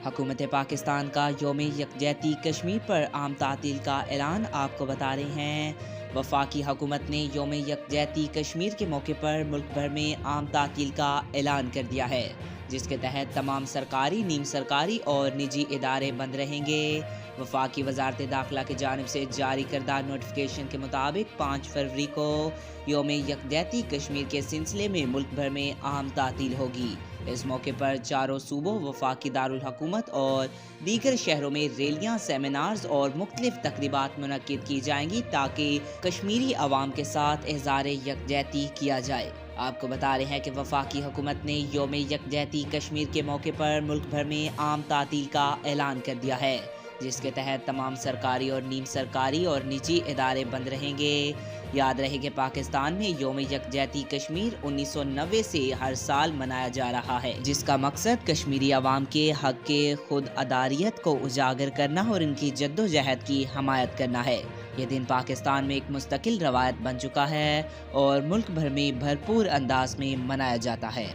حکومت پاکستان کا یوم یکجہتی کشمیر پر عام تعطیل کا اعلان آپ کو بتا رہے ہیں۔ وفاقی حکومت نے یوم یکجہتی کشمیر کے موقع پر ملک بھر میں عام تعطیل کا اعلان کر دیا ہے، جس کے تحت تمام سرکاری، نیم سرکاری اور نجی ادارے بند رہیں گے۔ وفاقی وزارت داخلہ کی جانب سے جاری کردہ نوٹیفکیشن کے مطابق 5 فروری کو یوم یکجہتی کشمیر کے سلسلے میں ملک بھر میں عام تعطیل ہوگی۔ اس موقع پر چاروں صوبوں، وفاقی دارالحکومت اور دیگر شہروں میں ریلیاں، سیمینارز اور مختلف تقریبات منعقد کی جائیں گی تاکہ کشمیری عوام کے ساتھ اظہار یکجہتی کیا جائے۔ آپ کو بتا رہے ہیں کہ وفاقی حکومت نے یوم یکجہتی کشمیر کے موقع پر ملک بھر میں عام تعطیل کا اعلان کر دیا ہے، جس کے تحت تمام سرکاری اور نیم سرکاری اور نجی ادارے بند رہیں گے۔ یاد رہے کہ پاکستان میں یوم یکجہتی کشمیر 1990 سے ہر سال منایا جا رہا ہے، جس کا مقصد کشمیری عوام کے حق کے خود اداریت کو اجاگر کرنا اور ان کی جدوجہد کی حمایت کرنا ہے۔ یہ دن پاکستان میں ایک مستقل روایت بن چکا ہے اور ملک بھر میں بھرپور انداز میں منایا جاتا ہے۔